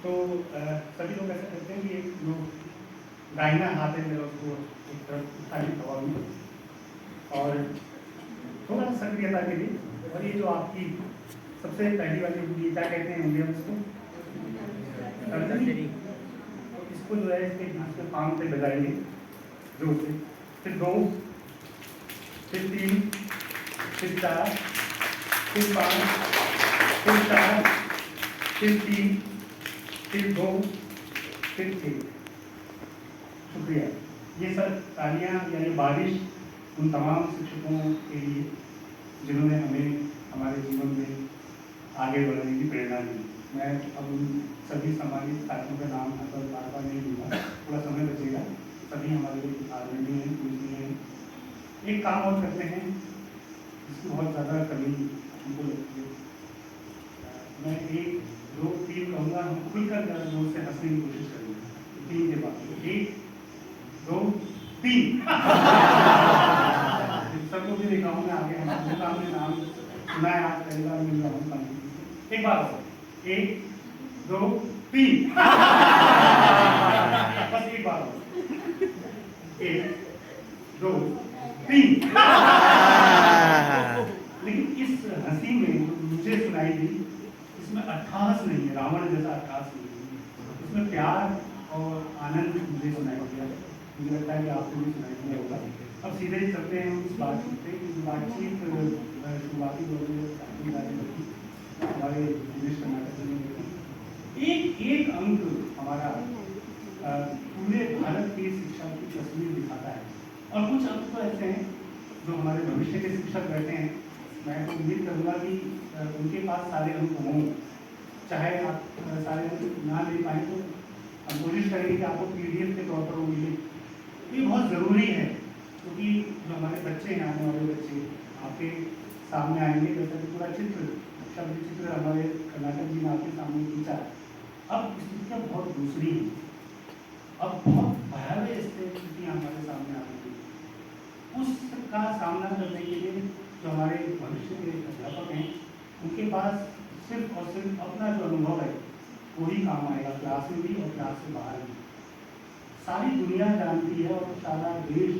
तो सभी लोग ऐसा करते हैं कि एक जो दाहिना हाथ है मेरा उसको एक तरफ उठा लेता हवा में और थोड़ा सक्रियता के लिए, और ये जो आपकी सबसे पहली वाली उंगली क्या कहते हैं इंडिया में इसको, तर्जनी, तो इसको जो है इसके हाथ के पाँव पे बजाएंगे जोर से, फिर 2, फिर 3, फिर 4, फिर 5, फिर 4, फिर 3, फिर 2, फिर 1। शुक्रिया। ये सब तालियां या ये बारिश उन तमाम शिक्षकों के लिए जिन्होंने हमें हमारे जीवन में आगे बढ़ने की प्रेरणा दी। मैं अब उन सभी सम्मानित साथियों का नाम बार बार नहीं लूँगा, थोड़ा समय बचेगा। सभी हमारे आदरणीय हैं, पूजनीय हैं। एक काम और करते हैं जिसकी बहुत ज़्यादा कमी हमको लगती है। मैं 1, 2, 3 कहूँगा, हम खुलकर जोर से हंसने की कोशिश करेंगे 3 के बाद। 1, 2, 3। सबको भी दिखाऊंगा आगे, हमने नाम सुना है, आज पहली बार मिल रहा हूँ। एक बार 1, 2, 3। बस एक बार 1, 2, 3। लेकिन इस हंसी में मुझे सुनाई दी, इसमें अट्ठास नहीं है, रावण जैसा अट्ठास नहीं है, इसमें प्यार और आनंद मुझे सुनाई दिया। मुझे लगता है कि आपको भी सुनाई दिया होगा। अब सीधे ही चलते हैं उस बातचीत पे। बातचीत शुरुआती दौर में हमारे प्रदेश कर्नाटक में एक अंक हमारा पूरे भारत की शिक्षा की तस्वीर दिखाता है, और कुछ अंक तो ऐसे हैं जो हमारे भविष्य के शिक्षक बैठे हैं। मैं तो उम्मीद करूँगा कि उनके पास सारे अंक हों, चाहे आप सारे अंक ना ले पाएँ तो हम कोशिश करेंगे कि आपको PDF के तौर पर वो मिले। ये बहुत ज़रूरी है क्योंकि जो हमारे बच्चे हैं, आने वाले बच्चे आपके सामने आएंगे, जैसा कि पूरा चित्र, शब्द चित्र हमारे कर्नाटक जी ने आपके सामने खींचा। अब स्थितियाँ बहुत दूसरी हैं, अब बहुत भयावह स्थितियाँ हमारे सामने आ रही हैं। उसका सामना करने के लिए जो हमारे भविष्य के अध्यापक हैं, उनके पास सिर्फ और सिर्फ अपना जो अनुभव है वही काम आएगा, क्लास में भी और क्लास से बाहर भी। सारी दुनिया जानती है और सारा देश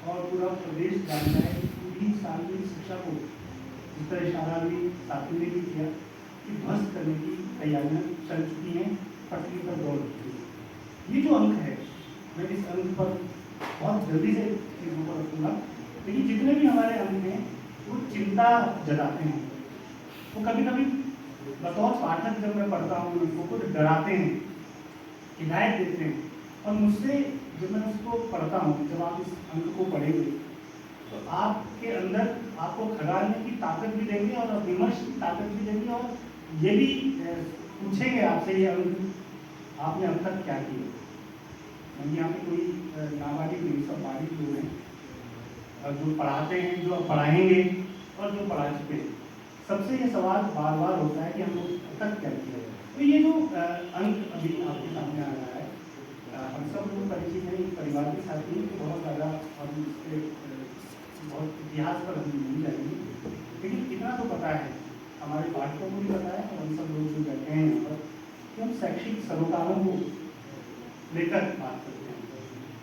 और पूरा प्रदेश जानता है कि 20 साल की शिक्षा को जिस तरह इशारा भी साथी ने भी किया कि ध्वस्त करने की तैयारियां चल चुकी हैं, पटरी पर दौड़ चुकी है। ये जो अंक है, मैं इस अंक पर बहुत जल्दी से चीज़ों को रखूँगा, लेकिन जितने भी हमारे अंक हैं वो चिंता जताते हैं। वो कभी कभी बतौर पाठक जब मैं पढ़ता हूँ उनको तो डराते हैं, हिदायत देते हैं। और मुझसे जब मैं उसको पढ़ता हूँ, जब आप इस अंक को पढ़ेंगे तो आपके अंदर आपको खगालने की ताकत भी देंगे और विमर्श की ताकत भी देंगे, और ये भी पूछेंगे आपसे ये अंक आपने अब तक क्या किया। यहाँ पे कोई नाबालिग नहीं, सब बालिग लोग हैं जो पढ़ाते हैं, जो पढ़ाएंगे और जो पढ़ा चुके हैं। सबसे ये सवाल बार बार होता है कि हम लोग अब तक क्या किया। तो ये जो अंक अभी आपके सामने आ रहा है, हम सब लोग परिचित हैं, परिवार के साथ ही बहुत ज़्यादा हम इसके बहुत इतिहास पर हम नहीं जाएंगे, लेकिन इतना तो पता है, हमारे पाठकों को भी पता है और हम सब लोग जो बैठे हैं यहाँ पर, कि हम शैक्षिक सरोकारों को लेकर बात करते हैं।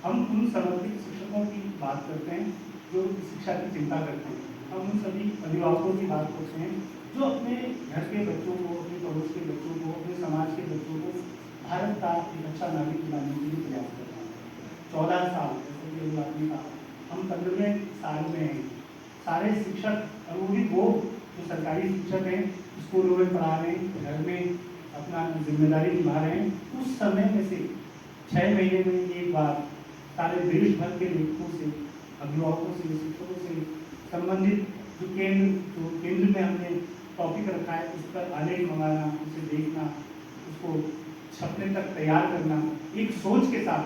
हम उन समर्पित शिक्षकों की बात करते हैं जो शिक्षा की चिंता करते हैं। हम उन सभी अभिभावकों की बात करते हैं जो अपने घर के बच्चों को, अपने पड़ोस के बच्चों को, अपने समाज के बच्चों को भारत का एक अच्छा नागरिक बनाने के लिए प्रयास करते हैं। 14 साल जैसे कि अभी आपने कहा, हम 15वें साल में हैं। सारे शिक्षक, और वो भी वो जो सरकारी शिक्षक हैं, स्कूलों में पढ़ा रहे हैं, घर में अपना जिम्मेदारी निभा रहे हैं, उस समय में से 6 महीने में एक बार सारे देश भर के लेखकों से, अभिभावकों से, शिक्षकों से संबंधित जो केंद्र में हमने टॉपिक रखा है उस पर आलेख मंगाना, उसे देखना, उसको छपने तक तैयार करना, एक सोच के साथ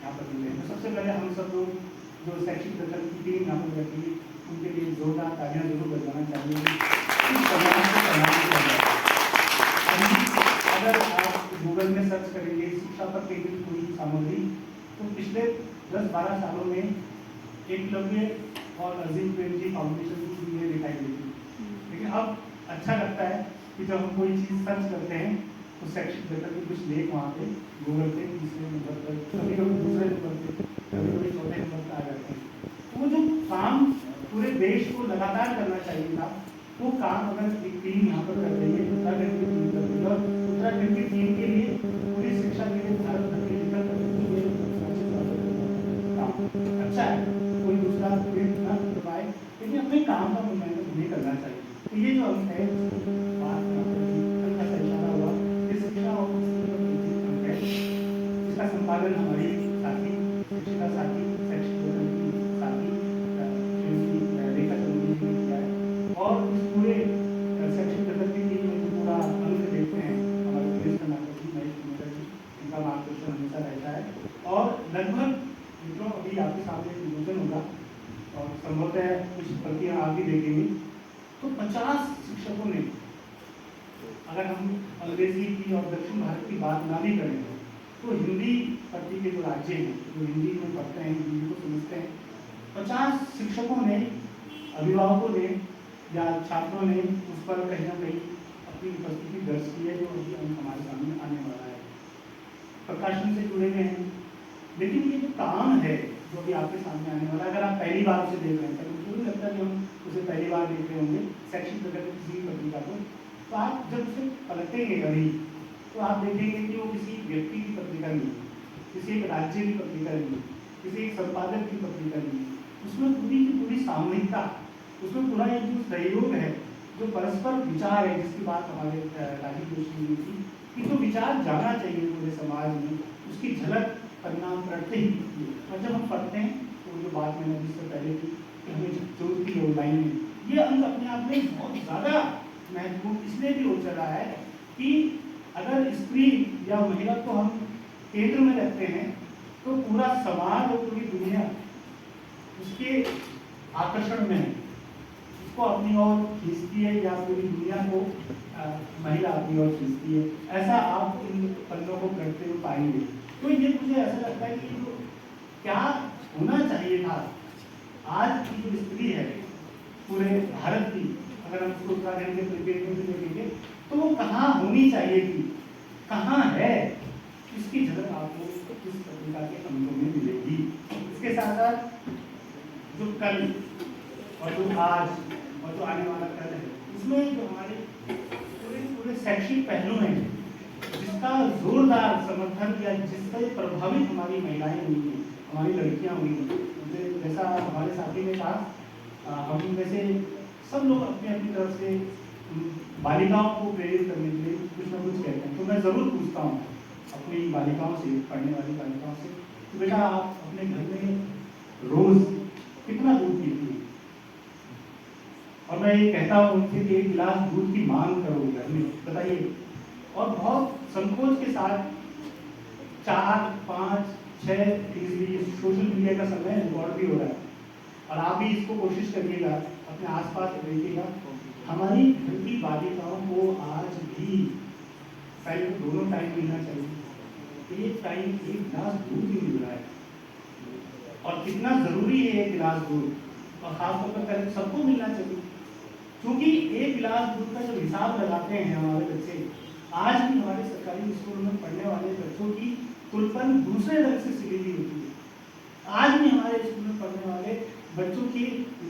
यहाँ पर मिले। तो सबसे पहले हम सब लोग जो शैक्षिक दर्शन की टीम यहाँ पर बैठी है, उनके लिए जोरदार तालियां जरूर बजाना चाहिए। अगर आप गूगल में सर्च करेंगे शिक्षा पर केंद्रित कोई सामग्री, तो पिछले 10-12 सालों में एकलव्य और अजीम प्रेम जी फाउंडेशन की चीज़ें दिखाई देती। लेकिन अब अच्छा लगता है कि जब हम कोई चीज़ सर्च करते हैं तो शैक्षिक जगत के कुछ लेख वहाँ पे गूगल पे तीसरे नंबर पर, कभी कभी दूसरे नंबर पे, कभी कभी चौथे नंबर पर आ जाते हैं। तो वो जो काम पूरे देश को लगातार करना चाहिए था, वो काम अगर एक टीम यहाँ पर कर रही है, उत्तराखंड की टीम कर रही है, और उत्तराखंड की टीम के लिए पूरी शिक्षा के लिए भारत भर के निकल कर अच्छा है, कोई दूसरा कोई ना कर पाए, लेकिन अपने काम का मूल्यांकन उन्हें करना चाहिए। तो ये जो अंक है बात का इशारा हुआ, ये शिक्षा और अंक है, इसका संपादन हमारी साथी शिक्षिका साथी शैक्षिक साथी रेखा चौधरी जी ने किया है। और इस पूरे शैक्षिक जगत की टीम में जो पूरा अंक देखते हैं हमारे देश का नाटक जी महेश कुमार जी, इनका मार्गदर्शन हमेशा रहता है। और लगभग मित्रों अभी आपके सामने विमोचन होगा और संभवतः कुछ प्रतियां आप भी देखेंगे, तो 50 शिक्षकों ने, अगर हम अंग्रेजी की और दक्षिण भारत की बात ना भी करें तो हिंदी प्रति के जो राज्य हैं जो हिंदी में पढ़ते हैं, हिंदी को समझते हैं, 50 शिक्षकों ने, अभिभावकों ने या छात्रों ने उस पर कहीं ना कहीं अपनी उपस्थिति दर्ज की है, जो अभी हमारे सामने आने वाला है, प्रकाशन से जुड़े हुए हैं। लेकिन ये जो काम है जो अभी आपके सामने आने वाला है, अगर आप पहली बार उसे देख रहे हैं, तो मुझे नहीं लगता कि हम उसे पहली बार देख रहे होंगे शैक्षिक जगत में किसी भी पत्रिका को, तो आप जब उसे पलटेंगे अभी तो आप देखेंगे कि वो किसी व्यक्ति की पत्रिका नहीं है, किसी एक राज्य की पत्रिका नहीं है, किसी एक संपादक की पत्रिका नहीं है, उसमें पूरी की पूरी सामूहिकता, उसमें पूरा एक जो सहयोग है, जो परस्पर विचार है, जिसकी बात हमारे राजीव जोशी ने की कि जो विचार जाना चाहिए पूरे समाज में, उसकी झलक परिणाम पढ़ते ही दिखती है। और जब हम पढ़ते हैं तो जो बात मैंने जिससे पहले की कि हमें जरूरत की ऑनलाइन में, ये अंक अपने आप में बहुत ज़्यादा महत्वपूर्ण इसलिए भी हो चला है कि अगर स्त्री या महिला को हम केंद्र में रखते हैं तो पूरा समाज और पूरी दुनिया उसके आकर्षण में है, उसको अपनी ओर खींचती है या पूरी दुनिया को महिला अपनी ओर खींचती है। ऐसा आप इन पन्नों को करते हुए पाएंगे। तो ये मुझे ऐसा लगता है कि जो क्या होना चाहिए था, आज की जो स्त्री है पूरे भारत की, अगर हम उसको उत्तराखंड के परिप्रेक्ष्य में देखेंगे तो वो कहाँ होनी चाहिए थी, कहाँ है, इसकी झलक आपको इस पत्रिका के अंकों में मिलेगी। इसके साथ साथ जो कल और जो आज और जो आने वाला कल है, इसमें जो हमारे पूरे शैक्षिक पहलू हैं, जिसका जोरदार समर्थन या जिससे प्रभावित हमारी महिलाएं हुई हैं, हमारी लड़कियां हुई हैं, जैसा हमारे साथी ने कहा, हम में से सब लोग अपनी अपनी तरफ से बालिकाओं को प्रेरित करने के लिए कुछ ना कुछ कहते हैं। तो मैं ज़रूर पूछता हूँ अपनी बालिकाओं से, पढ़ने वाली बालिकाओं से कि बेटा आप अपने घर में रोज़ कितना दूध पीती हैं? और मैं ये कहता हूँ उनसे कि 1 गिलास दूध की मांग करोगे घर में, बताइए। और बहुत संकोच के साथ 4, 5, 6 फीसदी, सोशल मीडिया का समय रिकॉर्ड भी हो रहा है, और आप भी इसको कोशिश करिएगा, अपने आसपास देखिएगा, हमारी घर की बालिकाओं को आज भी टाइम, दोनों टाइम मिलना चाहिए। एक टाइम 1 गिलास दूध ही मिल रहा है, और कितना ज़रूरी है 1 गिलास दूध, और खासतौर पर सबको मिलना चाहिए, क्योंकि 1 गिलास दूध का जब हिसाब लगाते हैं हमारे बच्चे, आज भी हमारे सरकारी स्कूलों में पढ़ने वाले बच्चों की तुलपन दूसरे ढंग से सिली हुई होती है। आज भी हमारे स्कूल में पढ़ने वाले बच्चों की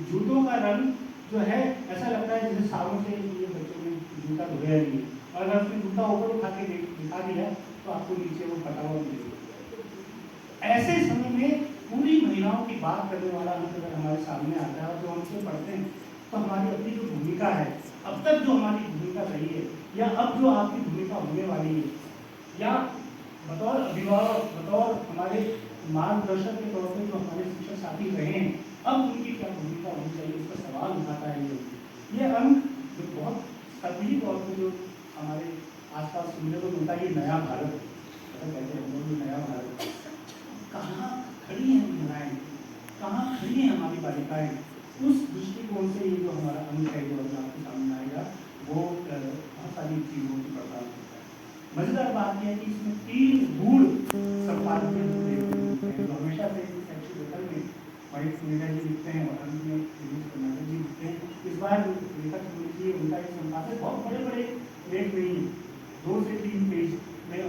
जूतों का रंग जो है ऐसा लगता है जैसे साबुन से ये बच्चों ने जूता धोया नहीं है, और अगर उसने जूता ऊपर उठा के दिखा दिया तो आपको नीचे वो फटा हुआ मिलेगा। ऐसे समय में पूरी महिलाओं की बात करने वाला अंश अगर हमारे सामने आता है और जो हमसे पढ़ते हैं, तो हमारी अपनी जो भूमिका है, अब तक जो हमारी भूमिका रही है, या अब जो आपकी भूमिका होने वाली है, या बतौर अभिभावक, बतौर हमारे मार्गदर्शक के तौर पर जो हमारे शिक्षक साथी रहे हैं, अब उनकी क्या भूमिका होनी चाहिए, इसका सवाल उठाता है ये अंक जो बहुत सभी तौर पर जो हमारे आसपास सुनने को मिलता है, ये नया भारत कहते हैं हम लोग, नया भारत कहाँ खड़ी हैं महिलाएं, कहाँ खड़ी हैं हमारी बालिकाएं, उस दृष्टिकोण से ये जो हमारा अंक है जो आपके सामने आएगा, वो बहुत सारी चीज़ों की पड़ताल करता है। मजेदार बात यह है कि इसमें 3 गूढ़ संपादकीय जो हमेशा से शैक्षिक लेखन में महेश कुमार जी लिखते हैं और अंत में कर्नाटक जी लिखते हैं। इस बार रेखा चौधरी जी, उनका एक संपादक बहुत बड़े बड़े लेख नहीं है, 2 से 3 पेज में,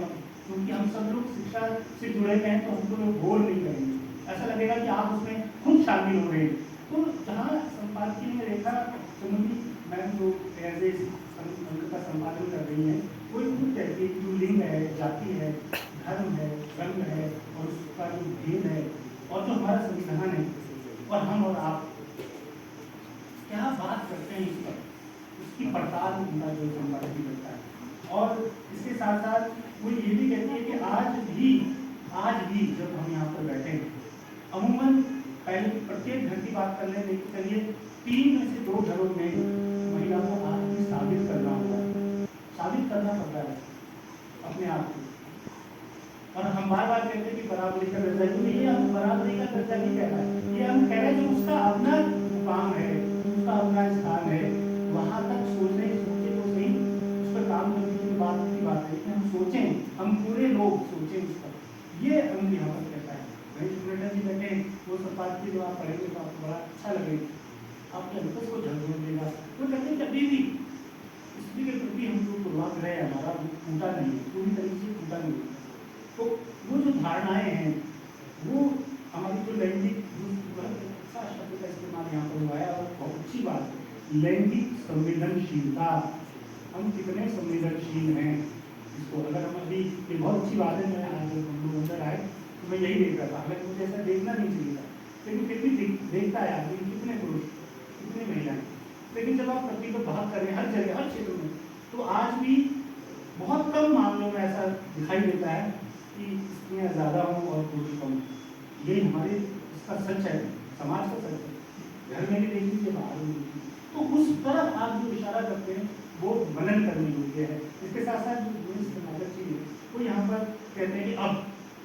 क्योंकि हम सब लोग शिक्षा से जुड़े हुए हैं तो हमको लोग बोर नहीं करेंगे, ऐसा लगेगा कि आप उसमें खुद शामिल हो रहे हैं। तो जहाँ संपादकीय में रेखा चमुंदी मैम जो एज ए अंक का संपादन कर रही हैं, कोई खुद कहती है कि जो लिंग है, जाति है, धर्म है, रंग है और उसका जो भेद है और जो हमारा संविधान है और हम और आप क्या बात करते हैं इस पर, उसकी पड़ताल उनका जो संपादकीय करता है। और इसके साथ साथ वो ये भी कहती है कि आज भी जब हम यहाँ पर बैठे हैं, अमूमन पहले प्रत्येक घर की बात कर लें, देखिए चलिए 3 में से 2 घरों में महिला को आज भी साबित करना होगा, साबित करना पड़ता है अपने आप को। और हम बार बार कहते हैं कि बराबरी का दर्जा, क्योंकि ये हम बराबरी का दर्जा नहीं कह रहा है, ये हम कह रहे हैं जो उसका अपना मुकाम है, उसका अपना स्थान है, वहाँ तक सोचे तो सही, उस पर काम करने की बात है कि हम सोचें, हम पूरे लोग सोचें उस पर। ये हम यहाँ पर कहता है जी बैठे, वो संपादकीय जो आप पढ़ेंगे तो आपको बड़ा अच्छा लगेगा, आपके अंतर को झलक देगा। वो कहते हैं कभी भी स्त्री के प्रति हम जो पूर्वाग्रह है हमारा टूटा नहीं है, पूरी तरीके से टूटा नहीं है। तो वो जो धारणाएं हैं वो हमारी जो लैंगिक, अच्छा शब्द का इस्तेमाल यहाँ पर हुआ है और बहुत अच्छी बात है, लैंगिक संवेदनशीलता, हम कितने संवेदनशील हैं इसको। अगर हम अभी, ये बहुत अच्छी बात है, मैं आज हम लोग अंदर आए तो मैं यही देख रहा था, हालांकि मुझे ऐसा देखना नहीं चाहिए था, लेकिन फिर भी देखता है आदमी कितने पुरुष कितने महिलाएं, लेकिन जब आप प्रति को बात करें हर जगह हर क्षेत्र में, तो आज भी बहुत कम मामलों में ऐसा दिखाई देता है कि स्त्रियाँ ज़्यादा हों और पुरुष कम। ये हमारे इसका सच है, समाज का सच है, घर में भी देख लीजिए, बाहर भी देख लीजिए। तो उस तरफ आप जो इशारा करते हैं वो मनन करने योग्य है। इसके साथ साथ जो नाटक चाहिए वो यहाँ पर कहते हैं कि अब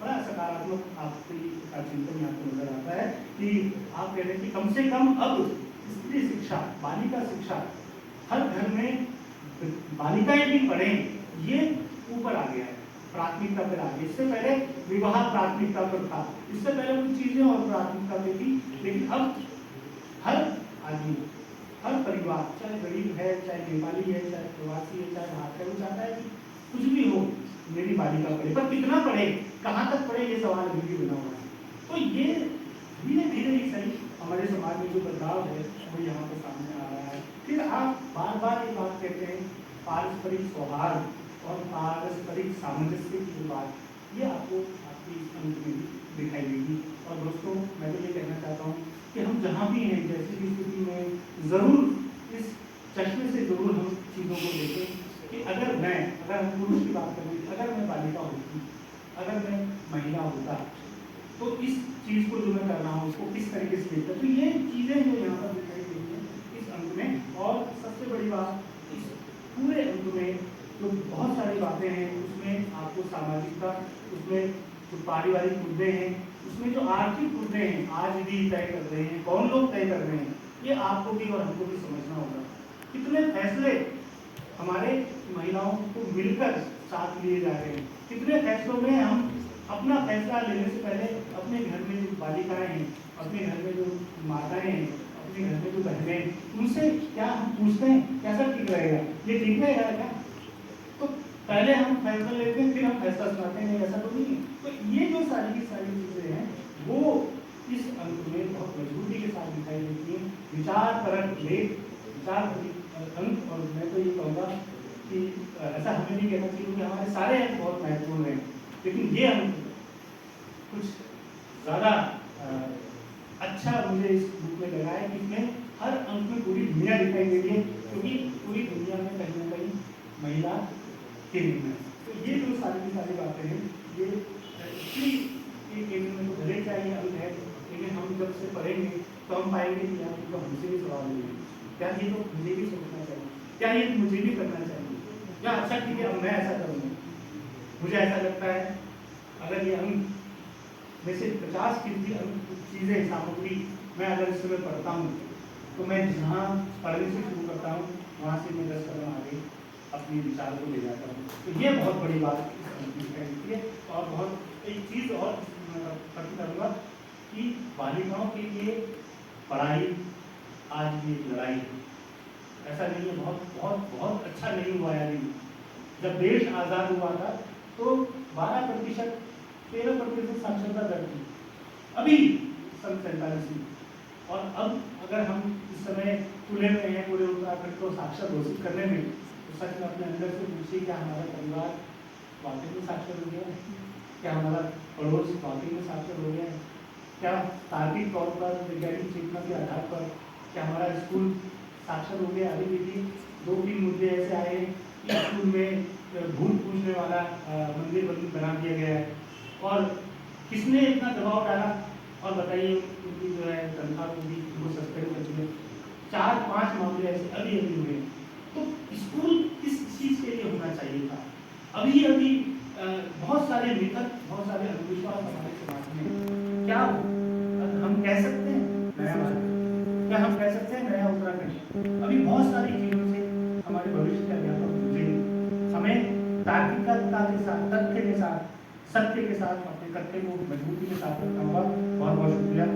बड़ा सकारात्मक आपका चिंतन यहाँ पर नजर आता है कि आप कह रहे हैं कि कम से कम अब स्त्री शिक्षा, बालिका शिक्षा हर घर में बालिकाएं भी पढ़ें, ये ऊपर आ गया है, प्राथमिकता पर आ गया। इससे पहले विवाह प्राथमिकता पर था, इससे पहले कुछ चीजें और प्राथमिकता पे थी, लेकिन अब हर आदमी, हर परिवार, चाहे गरीब है, चाहे नेपाली है, चाहे प्रवासी है, चाहे भारत है, वो चाहता है कि कुछ भी हो मेरी बालिका पढ़े, पर कितना पढ़े, कहाँ तक पढ़े, ये सवाल अभी भी बना हुआ है। तो ये धीरे धीरे ही सही हमारे समाज में जो बदलाव है वो यहाँ पे सामने आ रहा है। फिर आप बार बार ये बात कहते हैं पारस्परिक सौहार्द और पारस्परिक सामंजस्य की बात, ये आपको आपकी अंत में दिखाई देगी। और दोस्तों मैं तो ये कहना चाहता हूँ कि हम जहाँ भी हैं, जैसी भी स्थिति में, ज़रूर इस चश्मे से ज़रूर हम चीज़ों को देखें कि अगर हम पुरुष की बात करें, अगर मैं बालिका होती, अगर मैं महिला होता, तो इस चीज़ को जो मैं कर रहा हूँ उसको किस तरीके से देखता। तो ये चीज़ें जो यहाँ पर दिखाई देती हैं इस अंक में। और सबसे बड़ी बात, इस पूरे अंक में जो बहुत सारी बातें हैं उसमें आपको सामाजिकता, उसमें जो पारिवारिक मुद्दे हैं, उसमें जो आर्थिक मुद्दे हैं आज भी तय कर रहे हैं, कौन लोग तय कर रहे हैं, ये आपको भी और हमको भी समझना होगा। कितने फैसले हमारे महिलाओं को मिलकर साथ लिए जा रहे हैं, कितने फैसलों में हम अपना फैसला लेने से पहले अपने घर में जो बालिकाएं हैं, अपने घर में जो माताएं हैं, अपने घर में जो बहनें, उनसे क्या हम पूछते हैं कैसा ठीक रहेगा, ये ठीक रहेगा क्या? तो पहले हम फैसला लेते हैं, फिर हम फैसला सुनाते हैं, ऐसा तो नहीं है। तो ये जो सारी की सारी चीज़ें हैं वो इस अंक में बहुत मजबूती के साथ दिखाई देती हैं। विचार परक लेख, विचार अंक, और मैं तो ये कहूँगा कि ऐसा हमें नहीं कहना चाहिए क्योंकि हमारे सारे अंक बहुत महत्वपूर्ण हैं, लेकिन ये अंक कुछ ज़्यादा अच्छा मुझे इस बुक में लगा है कि इसमें हर अंक में पूरी दुनिया दिखाई दे रही है, क्योंकि पूरी दुनिया में कहीं ना कहीं महिला के लिए। तो ये जो सारी की सारी बातें हैं ये इतनी केंद्र में तो भले चाहिए अंक है, लेकिन हम जब से पढ़ेंगे तो हम पाएंगे कि यार तो हमसे भी सवाल नहीं है, क्या ये तो मुझे भी सोचना चाहिए, क्या ये मुझे भी करना चाहिए, या अच्छा ठीक है अब मैं ऐसा करूँगा। मुझे ऐसा लगता है अगर ये अंक में से 50% चीज़ें सामग्री मैं अगर इस समय पढ़ता हूँ तो मैं जहाँ पढ़ने से शुरू करता हूँ वहाँ से मैं 10 कदम आगे अपने विचार को ले जाता हूँ। तो ये बहुत बड़ी बात है। और बहुत एक चीज़ और खत्म करूँगा कि बालिकाओं के लिए पढ़ाई आज भी एक लड़ाई है। ऐसा नहीं है बहुत बहुत बहुत अच्छा नहीं हुआ है, जब देश आज़ाद हुआ था तो 12%, 13% साक्षरता दर थी, अभी सन 47 में। और अब अगर हम इस समय खुले में हैं पूरे उत्तराखंड को साक्षर घोषित करने में, तो सच में अपने अंदर से पूछिए क्या हमारा परिवार वाकई में साक्षर हो गया है? क्या हमारा पड़ोस वाकई में साक्षर हो गया है? क्या तार्किक तौर पर वैज्ञानिक चेतना के आधार पर क्या हमारा स्कूल साक्षर हो गया? अभी देखिए 2-3 मुद्दे ऐसे आए हैं कि स्कूल में भूत पूजने वाला मंदिर बना दिया गया है, और किसने इतना दबाव डाला? और बताइए उनकी जो है तनख्वाह को भी उनको सस्पेंड कर दिया। 4-5 मामले ऐसे अभी अभी हुए। तो स्कूल किस चीज़ के लिए होना चाहिए था? अभी अभी बहुत सारे मिथक, बहुत सारे अंधविश्वास हमारे समाज में। क्या हम कह सकते हैं नया भारत? क्या हम कह सकते हैं नया उत्तराखंड? अभी बहुत सारी चीज़ों से हमारे भविष्य के अध्यापक जूझेंगे। हमें तार्किकता के साथ, तथ्य के साथ, सत्य के साथ अपने कथ्य को मजबूती के साथ रखना होगा। बहुत बहुत शुक्रिया।